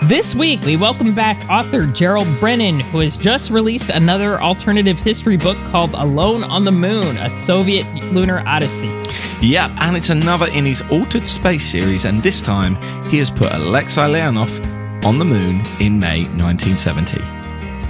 This week, we welcome back author Gerald Brennan, who has just released another alternative history book called Alone on the Moon, a Soviet Lunar Odyssey. Yep, and it's another in his Altered Space series, and this time he has put Alexei Leonov on the moon in May 1970.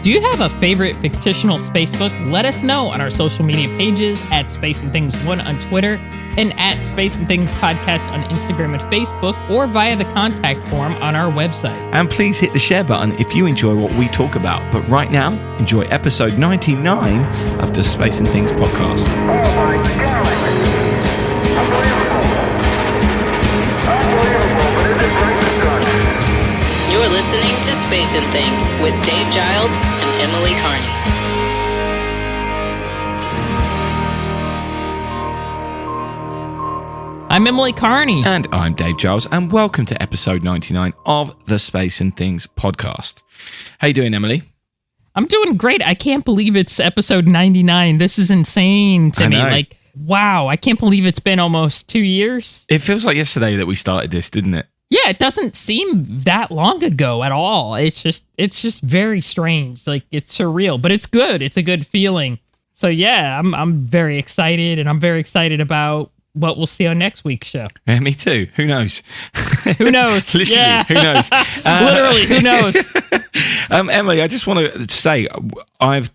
Do you have a favorite fictional space book? Let us know on our social media pages at Space and Things 1 on Twitter and at Space and Things Podcast on Instagram and Facebook, or via the contact form on our website. And please hit the share button if you enjoy what we talk about. But right now, enjoy episode 99 of the Space and Things podcast. Oh my God! Unbelievable! Unbelievable, but is it great to touch? You're listening to Space and Things with Dave Giles and Emily Carney. I'm Emily Carney. And I'm Dave Giles, and welcome to episode 99 of the Space and Things podcast. How you doing, Emily? I'm doing great. I can't believe it's episode 99. This is insane to me. Like, wow, I can't believe it's been almost 2 years. It feels like yesterday that we started this, didn't it? Yeah, it doesn't seem that long ago at all. It's just very strange. Like, it's surreal, but it's good. It's a good feeling. So yeah, I'm very excited, and I'm very excited about what we'll see on next week's show. Yeah, me too. Who knows? Who knows? Literally, yeah. Who knows? Literally, who knows? Emily, I just want to say, I've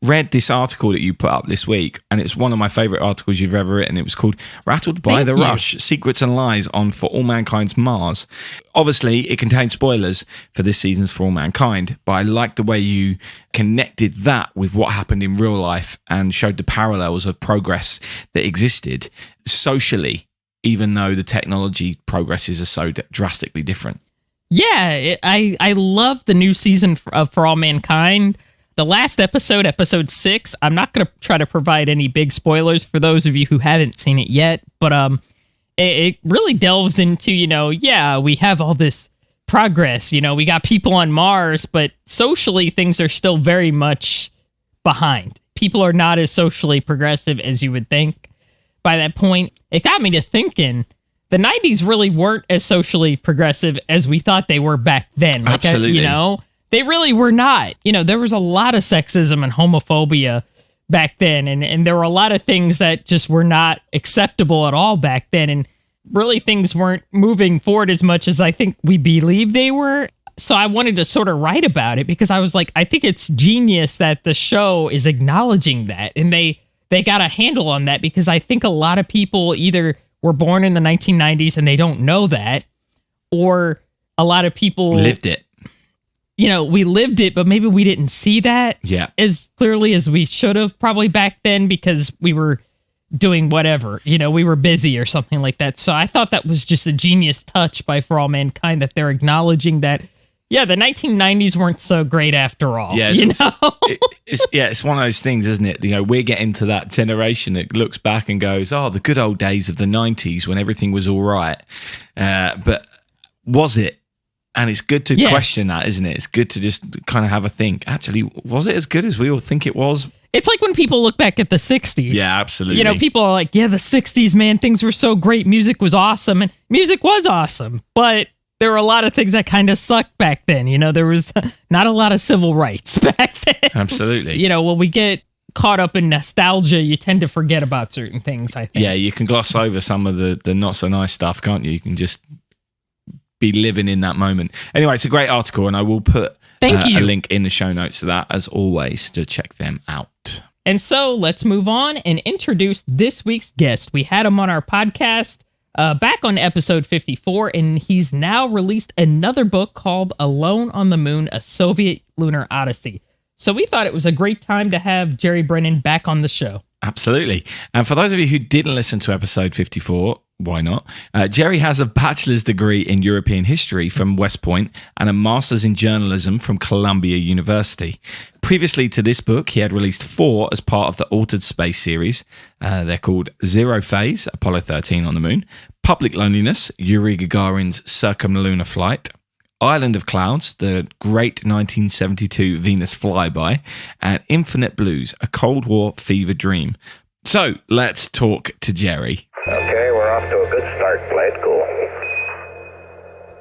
read this article that you put up this week, and it's one of my favorite articles you've ever written. It was called Rattled by the Rush, Secrets and Lies on For All Mankind's Mars. Obviously, it contains spoilers for this season's For All Mankind, but I like the way you connected that with what happened in real life and showed the parallels of progress that existed socially, even though the technology progresses are so drastically different. Yeah, I love the new season of For All Mankind. The last episode, episode 6, I'm not going to try to provide any big spoilers for those of you who haven't seen it yet, but it really delves into, we have all this progress, we got people on Mars, but socially things are still very much behind. People are not as socially progressive as you would think. By that point, it got me to thinking, the 90s really weren't as socially progressive as we thought they were back then. Like, absolutely. They really were not. There was a lot of sexism and homophobia back then, and there were a lot of things that just were not acceptable at all back then, and really things weren't moving forward as much as I think we believe they were. So I wanted to sort of write about it because I was like, I think it's genius that the show is acknowledging that, and they got a handle on that, because I think a lot of people either were born in the 1990s and they don't know that, or a lot of people lived it. We lived it, but maybe we didn't see that as clearly as we should have probably back then, because we were doing whatever, we were busy or something like that. So I thought that was just a genius touch by For All Mankind, that they're acknowledging that, the 1990s weren't so great after all. Yeah, it's one of those things, isn't it? We're getting to that generation that looks back and goes, oh, the good old days of the 90s when everything was all right. But was it? And it's good to question that, isn't it? It's good to just kind of have a think. Actually, was it as good as we all think it was? It's like when people look back at the 60s. Yeah, absolutely. People are like, the 60s, man, things were so great. Music was awesome. And music was awesome. But there were a lot of things that kind of sucked back then. There was not a lot of civil rights back then. Absolutely. When we get caught up in nostalgia, you tend to forget about certain things, I think. Yeah, you can gloss over some of the not so nice stuff, can't you? You can just be living in that moment. Anyway, it's a great article, and I will put a link in the show notes to that, as always, to check them out. And so let's move on and introduce this week's guest. We had him on our podcast back on episode 54, and he's now released another book called Alone on the Moon, a Soviet Lunar Odyssey. So we thought it was a great time to have Jerry Brennan back on the show. Absolutely. And for those of you who didn't listen to episode 54, why not? Jerry has a bachelor's degree in European history from West Point and a master's in journalism from Columbia University. Previously to this book, he had released 4 as part of the Altered Space series. They're called Zero Phase, Apollo 13 on the Moon, Public Loneliness, Yuri Gagarin's Circumlunar Flight, Island of Clouds, the great 1972 Venus flyby, and Infinite Blues, a Cold War fever dream. So let's talk to Jerry. Okay, we're off to a good start. Play it cool.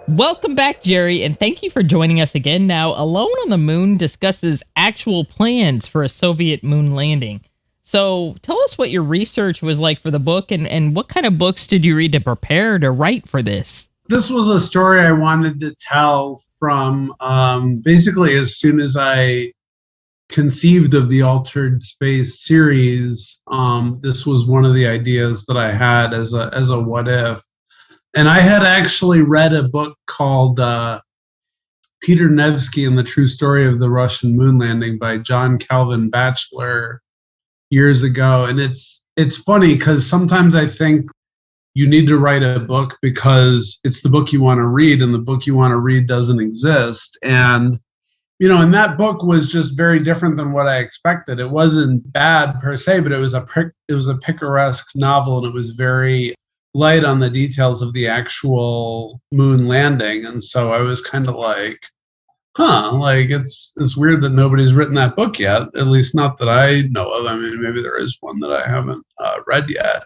Welcome back, Jerry, and thank you for joining us again. Now, Alone on the Moon discusses actual plans for a Soviet moon landing. So tell us what your research was like for the book, and what kind of books did you read to prepare to write for this? This was a story I wanted to tell from basically as soon as I conceived of the Altered Space series. This was one of the ideas that I had as a what if. And I had actually read a book called Peter Nevsky and the True Story of the Russian Moon Landing by John Calvin Batchelor years ago. And it's funny because sometimes I think you need to write a book because it's the book you want to read, and the book you want to read doesn't exist. And, and that book was just very different than what I expected. It wasn't bad per se, but it was a picaresque novel, and it was very light on the details of the actual moon landing. And so I was kind of like, it's weird that nobody's written that book yet, at least not that I know of. I mean, maybe there is one that I haven't read yet.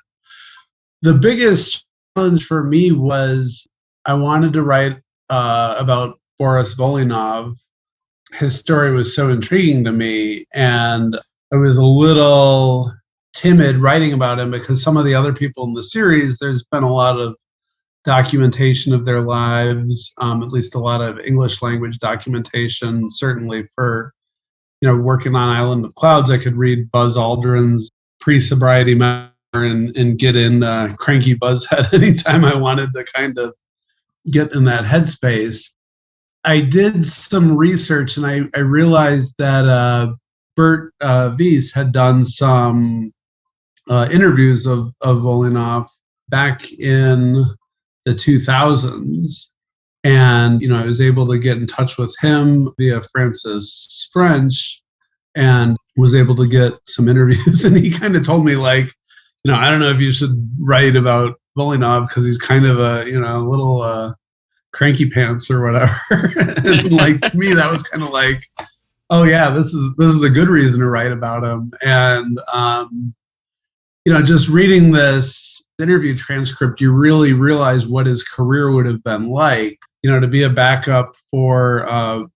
The biggest challenge for me was I wanted to write about Boris Volynov. His story was so intriguing to me, and I was a little timid writing about him because some of the other people in the series, there's been a lot of documentation of their lives, at least a lot of English language documentation. Certainly for, working on Island of Clouds, I could read Buzz Aldrin's pre-sobriety memoir and get in cranky buzzhead anytime I wanted to kind of get in that headspace. I did some research, and I realized that Bert Wies had done some interviews of Volynov back in the 2000s. And, I was able to get in touch with him via Francis French and was able to get some interviews. And he kind of told me, like, I don't know if you should write about Volynov because he's kind of a little cranky pants or whatever. And like, to me, that was kind of like, oh yeah, this is a good reason to write about him. And just reading this interview transcript, you really realize what his career would have been like. To be a backup for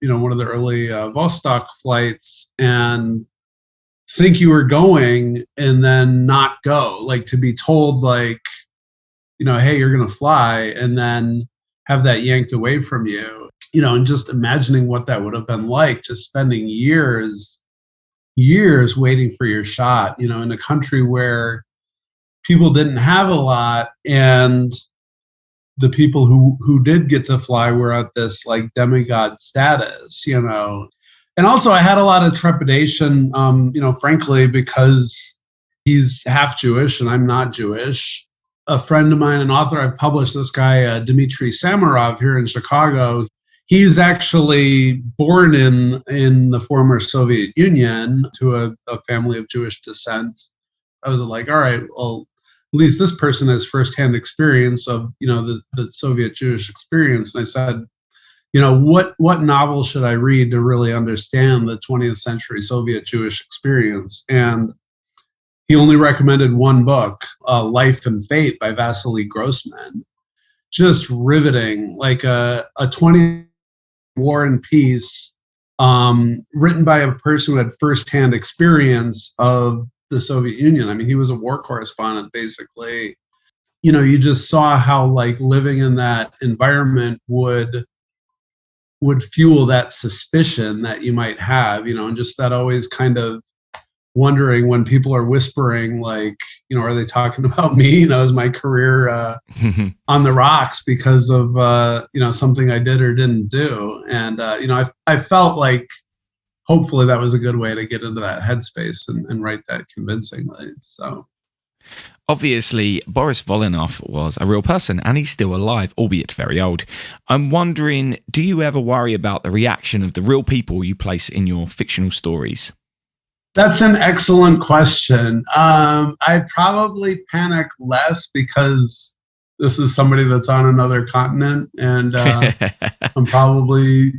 one of the early Vostok flights and think you were going and then not go, like to be told like, hey, you're going to fly, and then have that yanked away from you, and just imagining what that would have been like, just spending years waiting for your shot, in a country where people didn't have a lot, and the people who did get to fly were at this like demigod status, And also I had a lot of trepidation, frankly, because he's half Jewish and I'm not Jewish. A friend of mine, an author I've published, this guy, Dmitry Samarov here in Chicago, he's actually born in the former Soviet Union to a family of Jewish descent. I was like, all right, well, at least this person has firsthand experience of, the Soviet Jewish experience. And I said, what novel should I read to really understand the 20th century Soviet Jewish experience? And he only recommended one book, Life and Fate by Vasily Grossman. Just riveting, like a 20th War and Peace, written by a person who had firsthand experience of the Soviet Union. I mean, he was a war correspondent, basically. You just saw how like living in that environment would fuel that suspicion that you might have, and just that always kind of wondering when people are whispering, like, are they talking about me? Is my career on the rocks because of, something I did or didn't do? And, I felt like hopefully that was a good way to get into that headspace and write that convincingly. So. Obviously, Boris Volynov was a real person, and he's still alive, albeit very old. I'm wondering, do you ever worry about the reaction of the real people you place in your fictional stories? That's an excellent question. I probably panic less because this is somebody that's on another continent, and I'm probably,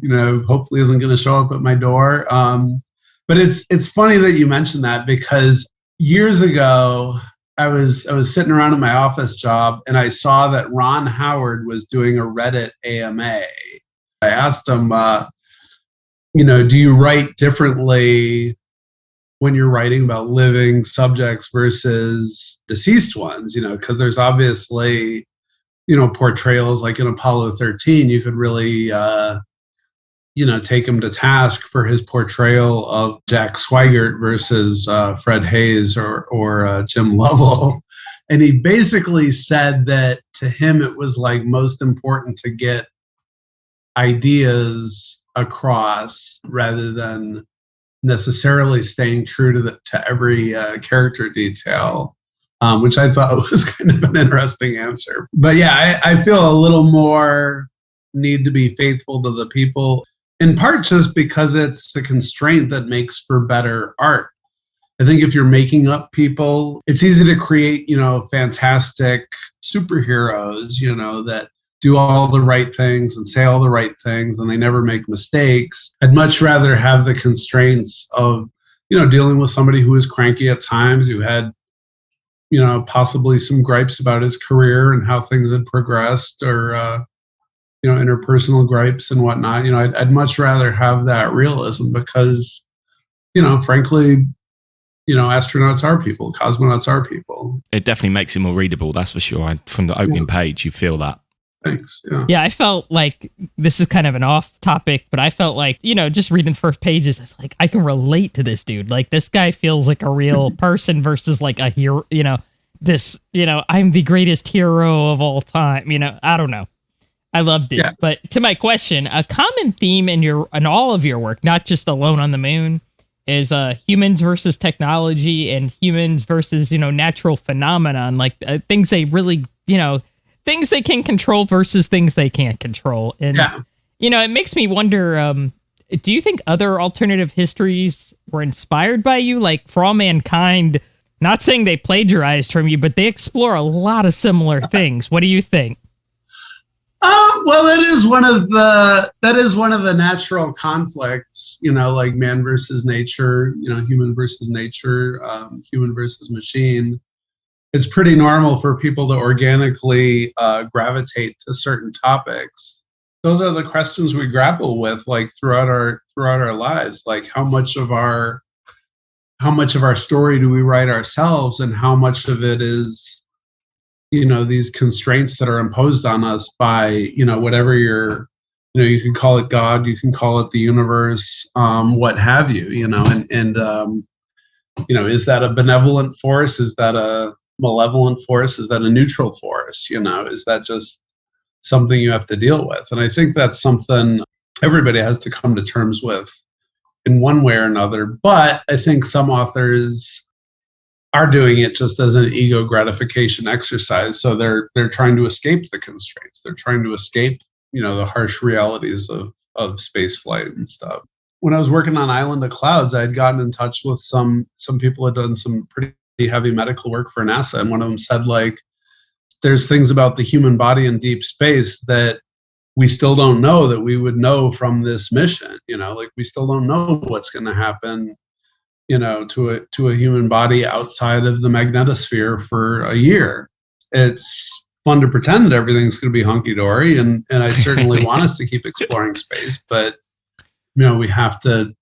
hopefully isn't going to show up at my door. But it's funny that you mentioned that, because years ago, I was sitting around in my office job, and I saw that Ron Howard was doing a Reddit AMA. I asked him, do you write differently when you're writing about living subjects versus deceased ones? Because there's obviously, portrayals like in Apollo 13, you could really, take him to task for his portrayal of Jack Swigert versus Fred Hayes or Jim Lovell. And he basically said that to him, it was like most important to get ideas across rather than necessarily staying true to every character detail, which I thought was kind of an interesting answer. But yeah, I feel a little more need to be faithful to the people, in part just because it's the constraint that makes for better art. I think if you're making up people, it's easy to create, fantastic superheroes, that do all the right things and say all the right things and they never make mistakes. I'd much rather have the constraints of, dealing with somebody who is cranky at times, who had, possibly some gripes about his career and how things had progressed, or, interpersonal gripes and whatnot. I'd much rather have that realism because, frankly, astronauts are people, cosmonauts are people. It definitely makes it more readable, that's for sure. From the opening page, you feel that. Thanks. Yeah, I felt like this is kind of an off topic, but I felt like, just reading the first pages, I was like, I can relate to this dude. Like, this guy feels like a real person versus like a hero, I'm the greatest hero of all time. I don't know. I loved it. Yeah. But to my question, a common theme in all of your work, not just Alone on the Moon, is humans versus technology and humans versus, natural phenomenon, like things they really, things they can control versus things they can't control. And, it makes me wonder, do you think other alternative histories were inspired by you? Like For All Mankind, not saying they plagiarized from you, but they explore a lot of similar things. What do you think? Well, that is one of the natural conflicts, like man versus nature, human versus nature, human versus machine. It's pretty normal for people to organically gravitate to certain topics. Those are the questions we grapple with, like throughout our lives. Like how much of our story do we write ourselves, and how much of it is, these constraints that are imposed on us by, whatever you can call it God, you can call it the universe, what have you, and is that a benevolent force? Is that a malevolent force? Is that a neutral force? Is that just something you have to deal with? And I think that's something everybody has to come to terms with in one way or another. But I think some authors are doing it just as an ego gratification exercise. So they're trying to escape the constraints. They're trying to escape, the harsh realities of space flight and stuff. When I was working on Island of Clouds, I had gotten in touch with some people who had done some pretty heavy medical work for NASA. And one of them said, like, there's things about the human body in deep space that we still don't know that we would know from this mission. Like we still don't know what's going to happen, to a human body outside of the magnetosphere for a year. It's fun to pretend that everything's going to be hunky-dory, and I certainly want us to keep exploring space, but we have to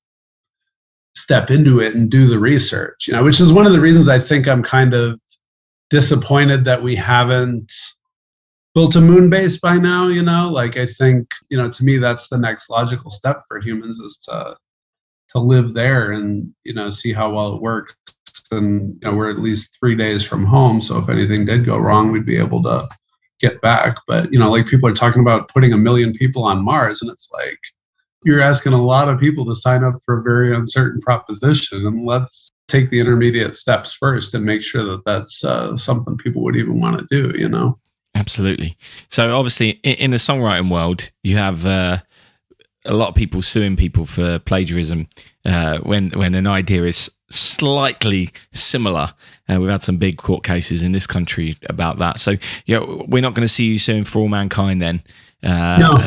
step into it and do the research, which is one of the reasons I think I'm kind of disappointed that we haven't built a moon base by now. Like I think, to me, that's the next logical step for humans, is to live there and, see how well it works. And, we're at least 3 days from home. So if anything did go wrong, we'd be able to get back. But, like people are talking about putting 1 million people on Mars. And it's like, you're asking a lot of people to sign up for a very uncertain proposition. And let's take the intermediate steps first and make sure that that's something people would even want to do, Absolutely. So obviously in the songwriting world, you have a lot of people suing people for plagiarism when an idea is slightly similar. We've had some big court cases in this country about that. So we're not going to see you suing For All Mankind then. No.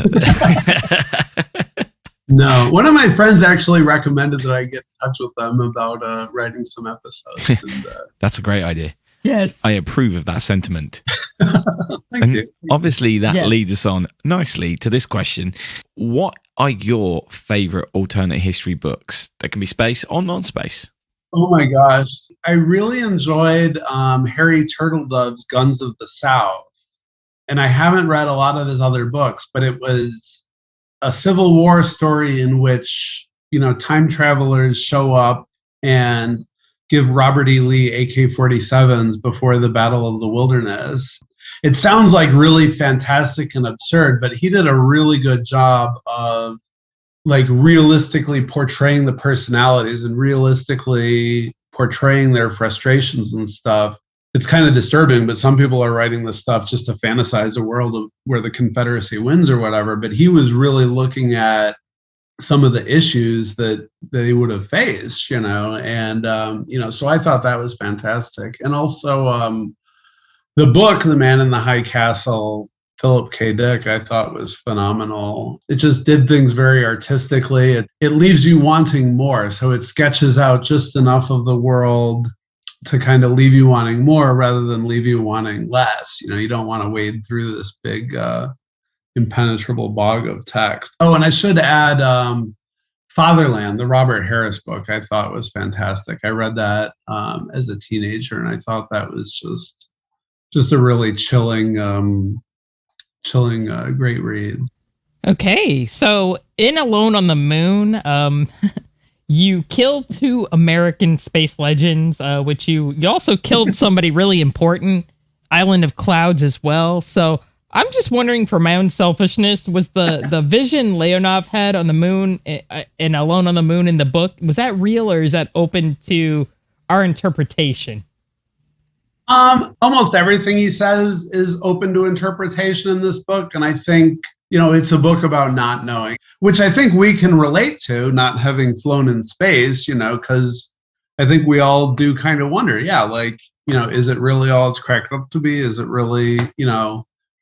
No. One of my friends actually recommended that I get in touch with them about writing some episodes. And, that's a great idea. Yes. I approve of that sentiment. Thank you. Obviously, that Yes. leads us on nicely to this question. What are your favorite alternate history books that can be space or non-space? Oh my gosh. I really enjoyed Harry Turtledove's Guns of the South. And I haven't read a lot of his other books, but it was a Civil War story in which, time travelers show up and give Robert E. Lee AK-47s before the Battle of the Wilderness. It sounds like really fantastic and absurd, but he did a really good job of like realistically portraying the personalities and realistically portraying their frustrations and stuff. It's kind of disturbing, but some people are writing this stuff just to fantasize a world of where the Confederacy wins or whatever. But he was really looking at some of the issues that they would have faced, and, so I thought that was fantastic. And also the book, The Man in the High Castle, Philip K. Dick, I thought was phenomenal. It just did things very artistically. It leaves you wanting more. So it sketches out just enough of the world to kind of leave you wanting more rather than leave you wanting less. You don't want to wade through this big impenetrable bog of text. Oh, and I should add Fatherland, the Robert Harris book, I thought was fantastic. I read that as a teenager, and I thought that was just a really chilling, great read. Okay, so in Alone on the Moon, you killed 2 American space legends, which you also killed somebody really important, Island of Clouds as well. So I'm just wondering, for my own selfishness, was the vision Leonov had on the moon in Alone on the Moon in the book, was that real, or is that open to our interpretation? Almost everything he says is open to interpretation in this book. And I think, it's a book about not knowing, which I think we can relate to, not having flown in space, because I think we all do kind of wonder, is it really all it's cracked up to be? Is it really,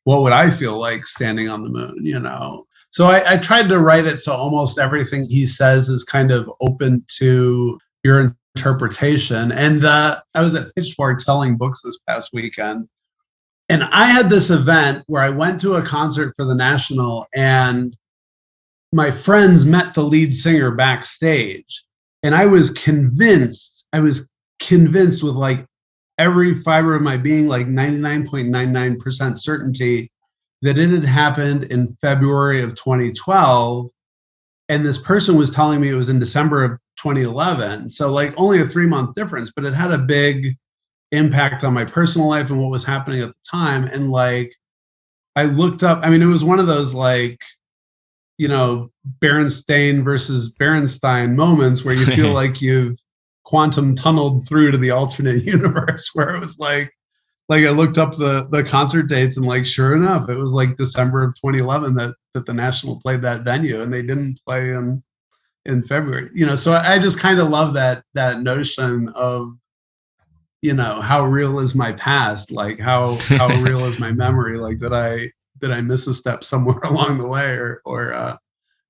what would I feel like standing on the moon, So I tried to write it so almost everything he says is kind of open to your interpretation. And I was at Pitchfork selling books this past weekend, and I had this event where I went to a concert for the National, and my friends met the lead singer backstage, and I was convinced with like every fiber of my being, like 99.99% certainty, that it had happened in February of 2012. And this person was telling me it was in December of 2011. So like only a 3-month difference, but it had a big impact on my personal life and what was happening at the time. And like, I looked up, it was one of those like, Berenstain versus Berenstein moments where you feel like you've quantum tunneled through to the alternate universe, where it was like I looked up the concert dates, and like, sure enough, it was like December of 2011 that the National played that venue, and they didn't play in February, so I just kind of love that notion of, how real is my past? Like how real is my memory? Like, did I miss a step somewhere along the way, or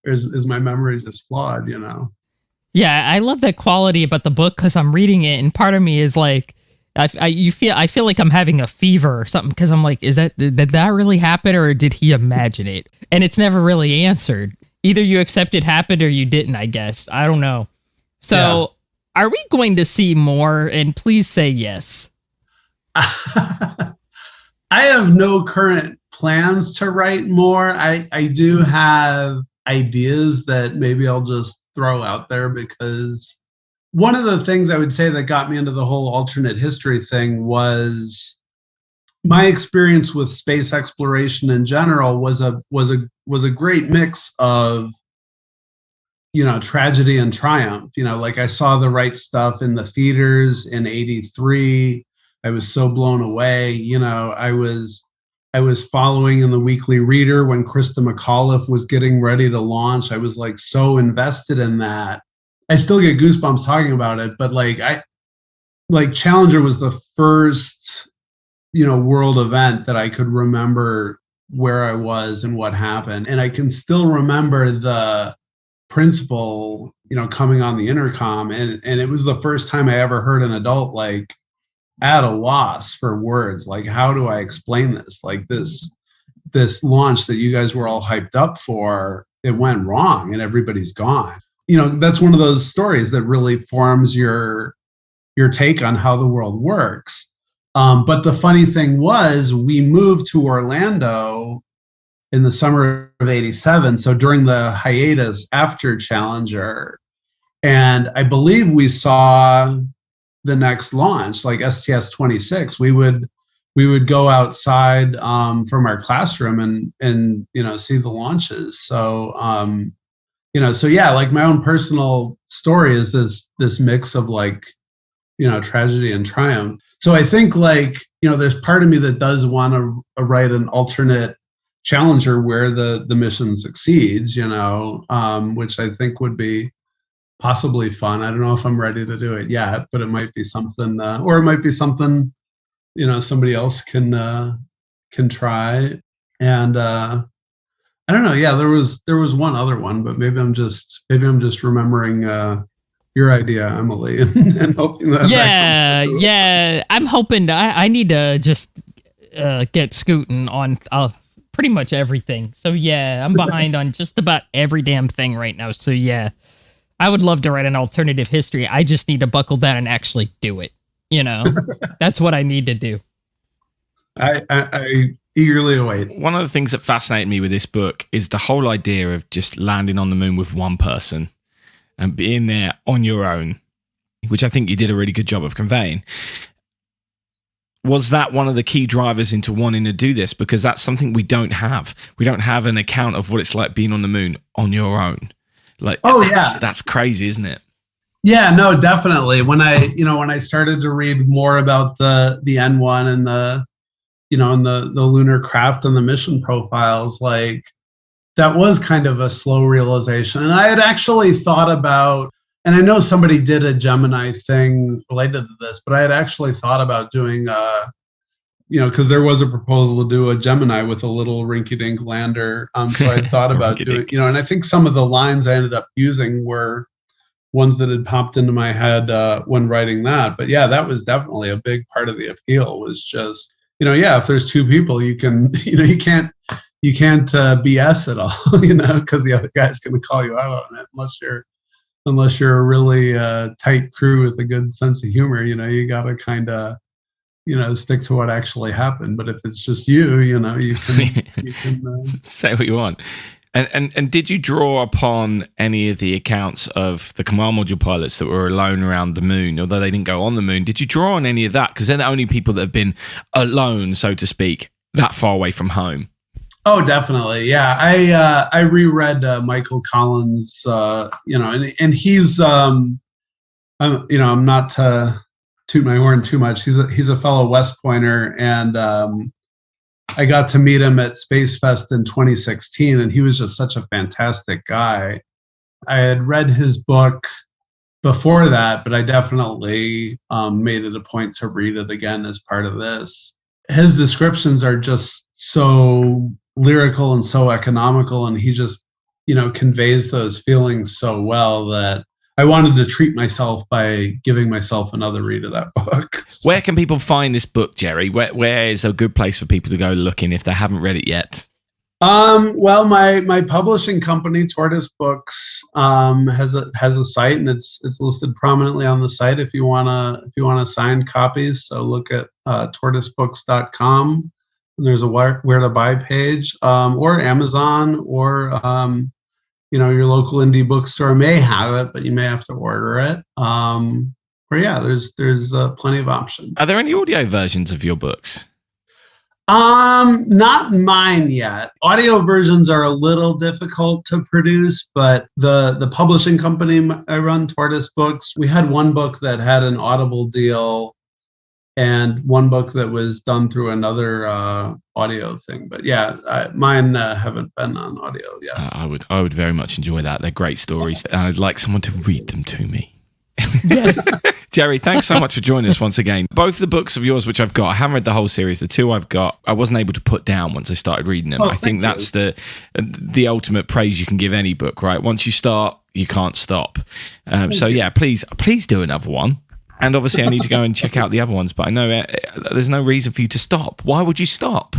is my memory just flawed, Yeah, I love that quality about the book, because I'm reading it, and part of me is like, I feel like I'm having a fever or something, because I'm like, did that really happen, or did he imagine it? And it's never really answered. Either you accept it happened or you didn't, I guess. I don't know. So Are we going to see more? And please say yes. I have no current plans to write more. I do have ideas that maybe I'll just throw out there, because one of the things I would say that got me into the whole alternate history thing was my experience with space exploration in general was a great mix of, tragedy and triumph. Like I saw The Right Stuff in the theaters in '83. I was so blown away. I was following in the Weekly Reader when Krista McAuliffe was getting ready to launch. I was like so invested in that. I still get goosebumps talking about it, but Challenger was the first, world event that I could remember where I was and what happened. And I can still remember the principal, coming on the intercom. And it was the first time I ever heard an adult at a loss for words. Like, how do I explain this? Like this launch that you guys were all hyped up for, it went wrong and everybody's gone. That's one of those stories that really forms your take on how the world works. But the funny thing was, we moved to Orlando in the summer of '87. So during the hiatus after Challenger, and I believe we saw the next launch, like STS-26. We would go outside from our classroom and see the launches. So so yeah, like my own personal story is this mix of like tragedy and triumph. So I think like there's part of me that does want to write an alternate Challenger where the mission succeeds, which I think would be possibly fun. I don't know if I'm ready to do it yet, but it might be something, or it might be something, somebody else can try. And I don't know. Yeah, there was one other one, but maybe I'm just remembering your idea, Emily, and hoping that. Yeah. I'm hoping I need to just get scooting on pretty much everything. So yeah, I'm behind on just about every damn thing right now. So yeah. I would love to write an alternative history. I just need to buckle down and actually do it. That's what I need to do. I eagerly await. One of the things that fascinated me with this book is the whole idea of just landing on the moon with one person and being there on your own, which I think you did a really good job of conveying. Was that one of the key drivers into wanting to do this? Because that's something we don't have. We don't have an account of what it's like being on the moon on your own. Like, that's crazy, isn't it? Yeah, no, definitely. When I started to read more about the N1 and the lunar craft and the mission profiles, like that was kind of a slow realization. And I had actually thought about, and I know somebody did a Gemini thing related to this, but I had actually thought about doing because there was a proposal to do a Gemini with a little rinky-dink lander. So I thought about doing, and I think some of the lines I ended up using were ones that had popped into my head when writing that. But yeah, that was definitely a big part of the appeal, was just, if there's two people, you can, you can't BS it all, because the other guy's going to call you out on it unless you're a really tight crew with a good sense of humor. You got to kind of, stick to what actually happened. But if it's just you can say what you want. And did you draw upon any of the accounts of the command module pilots that were alone around the moon, although they didn't go on the moon? Did you draw on any of that? Because they're the only people that have been alone, so to speak, that far away from home. Oh, definitely. Yeah. I reread Michael Collins, and he's, I'm not to toot my horn too much. He's a fellow West Pointer, and I got to meet him at Space Fest in 2016, and he was just such a fantastic guy. I had read his book before that, but I definitely made it a point to read it again as part of this. His descriptions are just so lyrical and so economical, and he just, conveys those feelings so well that I wanted to treat myself by giving myself another read of that book. Where can people find this book, Jerry? Where is a good place for people to go looking if they haven't read it yet? Well, my publishing company, Tortoise Books, has a site, and it's listed prominently on the site if you wanna sign copies. So look at tortoisebooks.com. And there's a where to buy page, or Amazon, or your local indie bookstore may have it, but you may have to order it. Or yeah, there's plenty of options. Are there any audio versions of your books? Not mine yet. Audio versions are a little difficult to produce, but the publishing company I run, Tortoise Books, we had one book that had an Audible deal, and one book that was done through another audio thing. But yeah, mine haven't been on audio yet. I would very much enjoy that. They're great stories, and I'd like someone to read them to me. Yes. Jerry, thanks so much for joining us once again. Both the books of yours, which I've got, I haven't read the whole series. The two I've got, I wasn't able to put down once I started reading them. I think that's the ultimate praise you can give any book, right? Once you start, you can't stop. So yeah, please do another one. And obviously, I need to go and check out the other ones. But I know there's no reason for you to stop. Why would you stop?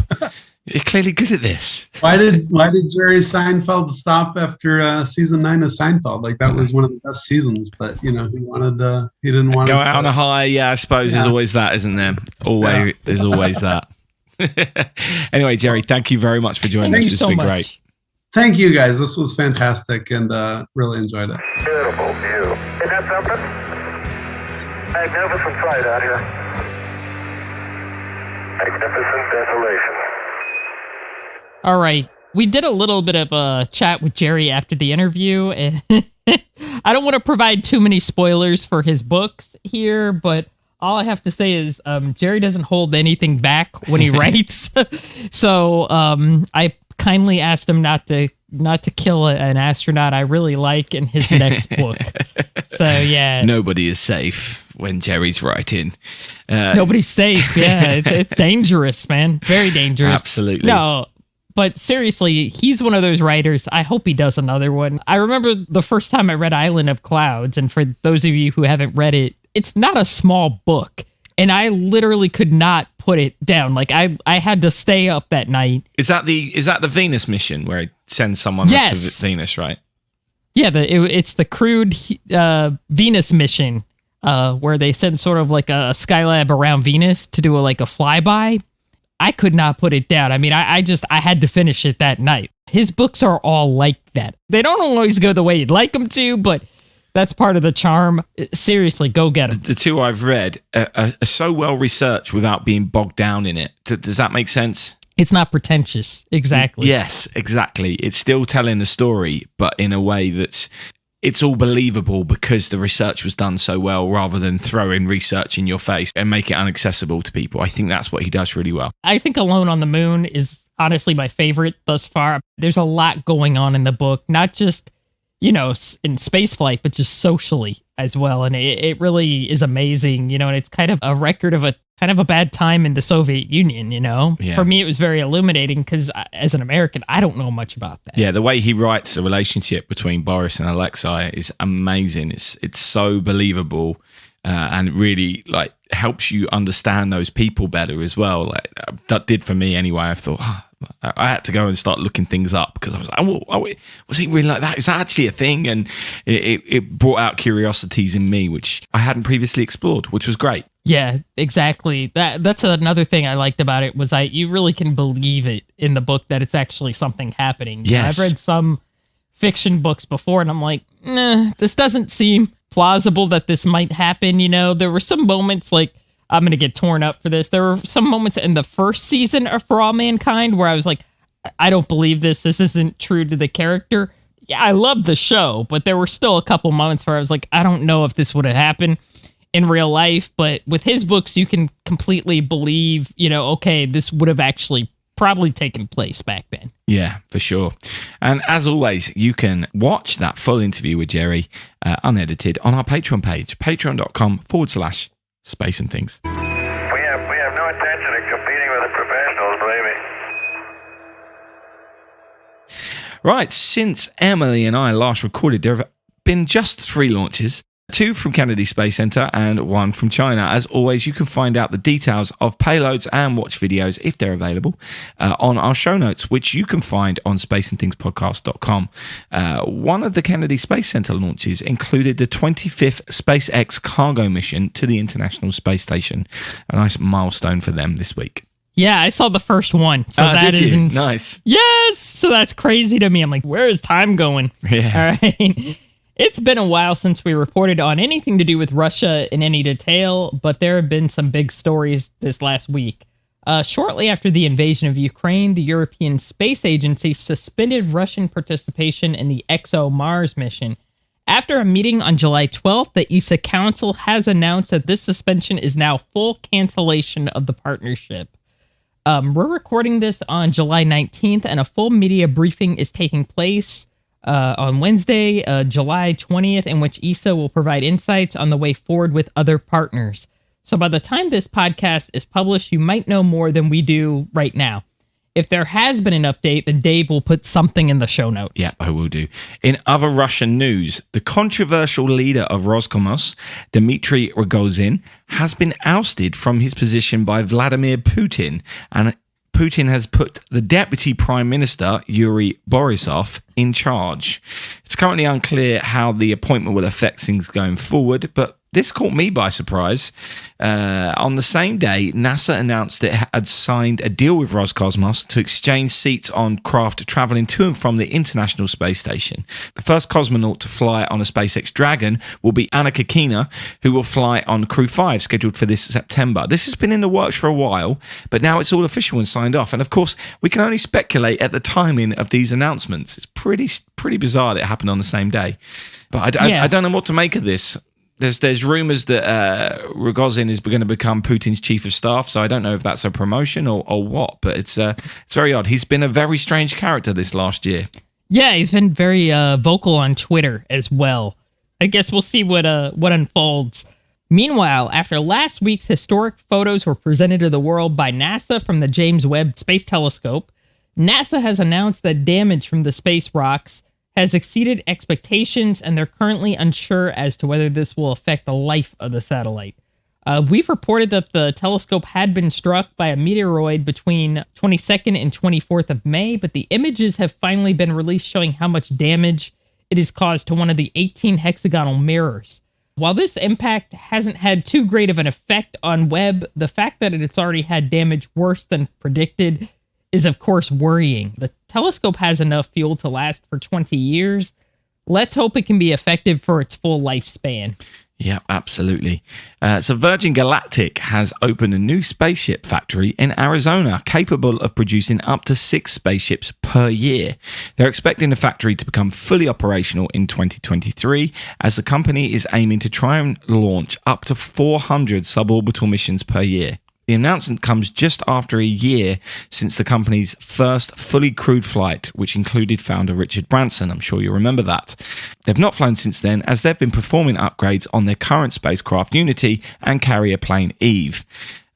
You're clearly good at this. Why did Jerry Seinfeld stop after season 9 of Seinfeld? Like that was one of the best seasons, but he didn't want to go out on a high. Yeah, I suppose there's always that, isn't there? Always, there's always that. Anyway, Jerry, thank you very much for joining us. It's been great. Thank you, guys. This was fantastic and really enjoyed it. Beautiful view. Isn't that something? Magnificent sight out here. Magnificent desolation. All right. We did a little bit of a chat with Jerry after the interview, and I don't want to provide too many spoilers for his books here, but all I have to say is Jerry doesn't hold anything back when he writes. So I kindly asked him not to kill an astronaut I really like in his next book. So yeah, nobody is safe when Jerry's writing. Nobody's safe. Yeah, it's dangerous, man. Very dangerous. Absolutely. No. But seriously, he's one of those writers. I hope he does another one. I remember the first time I read Island of Clouds, and for those of you who haven't read it, it's not a small book, and I literally could not put it down. Like I had to stay up that night. Is that the Venus mission where it sends someone else to Venus, right? Yeah, it's the crewed Venus mission where they send sort of like a Skylab around Venus to do a flyby. I could not put it down. I mean, I had to finish it that night. His books are all like that. They don't always go the way you'd like them to, but that's part of the charm. Seriously, go get them. The two I've read are so well researched without being bogged down in it. Does that make sense? It's not pretentious. Exactly. Yes, exactly. It's still telling the story, but in a way it's all believable because the research was done so well, rather than throwing research in your face and make it inaccessible to people. I think that's what he does really well. I think Alone on the Moon is honestly my favorite thus far. There's a lot going on in the book, not just, in spaceflight, but just socially as well. And it really is amazing, and it's kind of a record of a bad time in the Soviet Union, Yeah. For me, it was very illuminating because as an American, I don't know much about that. Yeah, the way he writes the relationship between Boris and Alexei is amazing. It's so believable and really helps you understand those people better as well. That did for me anyway. I thought, I had to go and start looking things up because I was like, was he really like that? Is that actually a thing? And it brought out curiosities in me, which I hadn't previously explored, which was great. Yeah, exactly. That's another thing I liked about it was you really can believe it in the book that it's actually something happening. Yes. I've read some fiction books before and I'm like, this doesn't seem plausible that this might happen. There were some moments I'm going to get torn up for this. There were some moments in the first season of For All Mankind where I was like, I don't believe this. This isn't true to the character. Yeah, I loved the show, but there were still a couple moments where I was like, I don't know if this would have happened in real life. But with his books, you can completely believe, okay, this would have actually probably taken place back then. Yeah, for sure. And as always, you can watch that full interview with Jerry unedited on our Patreon page, patreon.com/Space and Things. We have no intention of competing with the professionals, believe me. Right, since Emily and I last recorded, there have been just 3 launches. 2 from Kennedy Space Center and 1 from China. As always, you can find out the details of payloads and watch videos, if they're available, on our show notes, which you can find on spaceandthingspodcast.com. One of the Kennedy Space Center launches included the 25th SpaceX cargo mission to the International Space Station. A nice milestone for them this week. Yeah, I saw the first one. So that is nice. Yes! So that's crazy to me. I'm like, where is time going? Yeah. All right. It's been a while since we reported on anything to do with Russia in any detail, but there have been some big stories this last week. Shortly after the invasion of Ukraine, the European Space Agency suspended Russian participation in the ExoMars mission. After a meeting on July 12th, the ESA Council has announced that this suspension is now full cancellation of the partnership. We're recording this on July 19th, and a full media briefing is taking place on Wednesday, July 20th, in which ESA will provide insights on the way forward with other partners. So by the time this podcast is published, you might know more than we do right now. If there has been an update, then Dave will put something in the show notes. Yeah, I will do. In other Russian news, the controversial leader of Roscosmos, Dmitry Rogozin, has been ousted from his position by Vladimir Putin, and Putin has put the Deputy Prime Minister, Yuri Borisov, in charge. It's currently unclear how the appointment will affect things going forward, but this caught me by surprise. On the same day, NASA announced it had signed a deal with Roscosmos to exchange seats on craft traveling to and from the International Space Station. The first cosmonaut to fly on a SpaceX Dragon will be Anna Kikina, who will fly on Crew 5, scheduled for this September. This has been in the works for a while, but now it's all official and signed off. And of course, we can only speculate at the timing of these announcements. It's pretty bizarre that it happened on the same day. But I don't know what to make of this. There's rumors that Rogozin is going to become Putin's chief of staff, so I don't know if that's a promotion or what, but it's very odd. He's been a very strange character this last year. Yeah, he's been very vocal on Twitter as well. I guess we'll see what unfolds. Meanwhile, after last week's historic photos were presented to the world by NASA from the James Webb Space Telescope, NASA has announced that damage from the space rocks has exceeded expectations, and they're currently unsure as to whether this will affect the life of the satellite. We've reported that the telescope had been struck by a meteoroid between 22nd and 24th of May, but the images have finally been released showing how much damage it has caused to one of the 18 hexagonal mirrors. While this impact hasn't had too great of an effect on Webb, the fact that it's already had damage worse than predicted is of course worrying. The telescope has enough fuel to last for 20 years. Let's hope it can be effective for its full lifespan. Yeah, absolutely. So Virgin Galactic has opened a new spaceship factory in Arizona capable of producing up to 6 spaceships per year. They're expecting the factory to become fully operational in 2023, as the company is aiming to try and launch up to 400 suborbital missions per year. The announcement comes just after a year since the company's first fully crewed flight, which included founder Richard Branson. I'm sure you remember that. They've not flown since then, as they've been performing upgrades on their current spacecraft Unity and carrier plane Eve.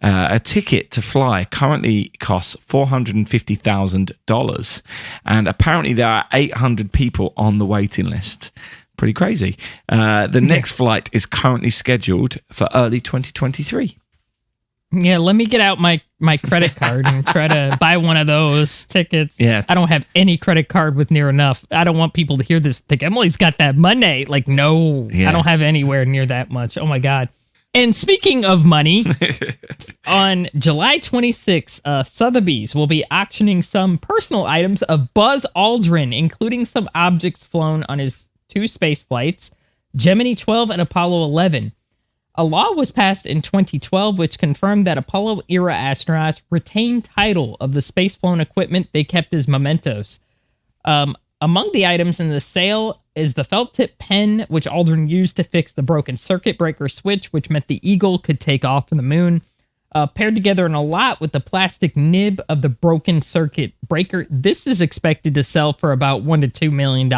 A ticket to fly currently costs $450,000, and apparently there are 800 people on the waiting list. Pretty crazy. The next flight is currently scheduled for early 2023. Yeah, let me get out my credit card and try to buy one of those tickets. Yeah. I don't have any credit card with near enough. I don't want people to hear this, think Emily's got that money. Like, no, I don't have anywhere near that much. Oh my God. And speaking of money, on July 26th, Sotheby's will be auctioning some personal items of Buzz Aldrin, including some objects flown on his 2 space flights, Gemini 12 and Apollo 11. A law was passed in 2012 which confirmed that Apollo-era astronauts retained title of the space-flown equipment they kept as mementos. Among the items in the sale is the felt-tip pen, which Aldrin used to fix the broken circuit breaker switch, which meant the Eagle could take off from the moon. Paired together in a lot with the plastic nib of the broken circuit breaker, this is expected to sell for about $1 to $2 million.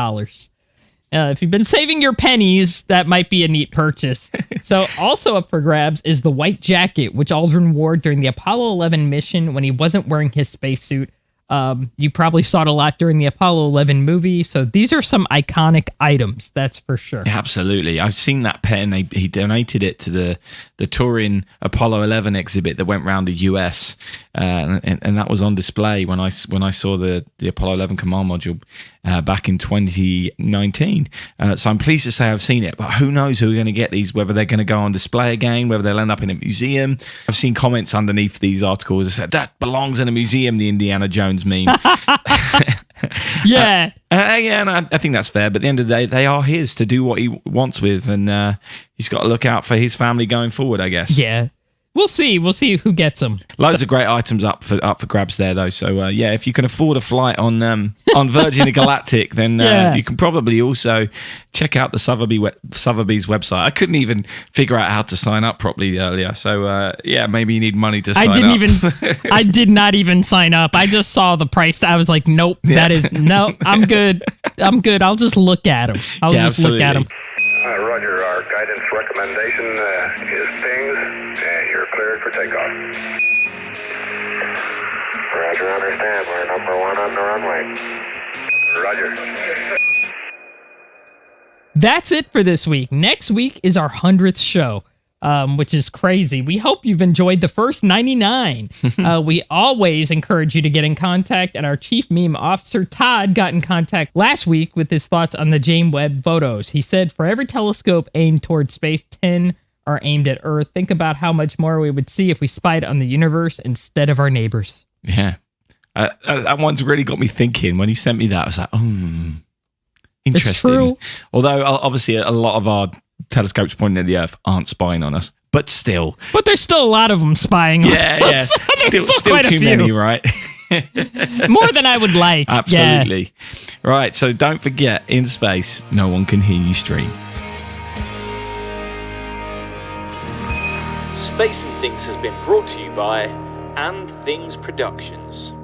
If you've been saving your pennies, that might be a neat purchase. So also up for grabs is the white jacket, which Aldrin wore during the Apollo 11 mission when he wasn't wearing his spacesuit. You probably saw it a lot during the Apollo 11 movie. So these are some iconic items, that's for sure. Yeah, absolutely. I've seen that pen. He donated it to the Turin Apollo 11 exhibit that went around the US. And that was on display when I saw the Apollo 11 command module back in 2019. So I'm pleased to say I've seen it, but who knows who are going to get these, whether they're going to go on display again, whether they'll end up in a museum. I've seen comments underneath these articles that said, that belongs in a museum, the Indiana Jones meme. Yeah. And I think that's fair, but at the end of the day, they are his to do what he wants with, and he's got to look out for his family going forward, I guess. Yeah. We'll see who gets them. Loads of great items up for grabs there, though. So if you can afford a flight on Virgin Galactic, then you can probably also check out the Sotheby's website. I couldn't even figure out how to sign up properly earlier. So maybe you need money to sign up. I did not even sign up. I just saw the price. I was like, nope, I'm good. I'll just look at them. Look at them. Roger, our guidance recommendation is pings, and you're cleared for takeoff. Roger, understand. We're number 1 on the runway. Roger. That's it for this week. Next week is our 100th show, which is crazy. We hope you've enjoyed the first 99. We always encourage you to get in contact, and our chief meme officer, Todd, got in contact last week with his thoughts on the James Webb photos. He said, for every telescope aimed towards space, 10 are aimed at Earth. Think about how much more we would see if we spied on the universe instead of our neighbors. Yeah. That one's really got me thinking. When he sent me that, I was like, interesting. It's true. Although, obviously, a lot of our telescopes pointing at the Earth aren't spying on us, but still. But there's still a lot of them spying on us. Yeah. Still quite a too few. many, right? More than I would like. Absolutely. Yeah. Right, so don't forget, in space, no one can hear you stream. Space and Things has been brought to you by And Things Productions.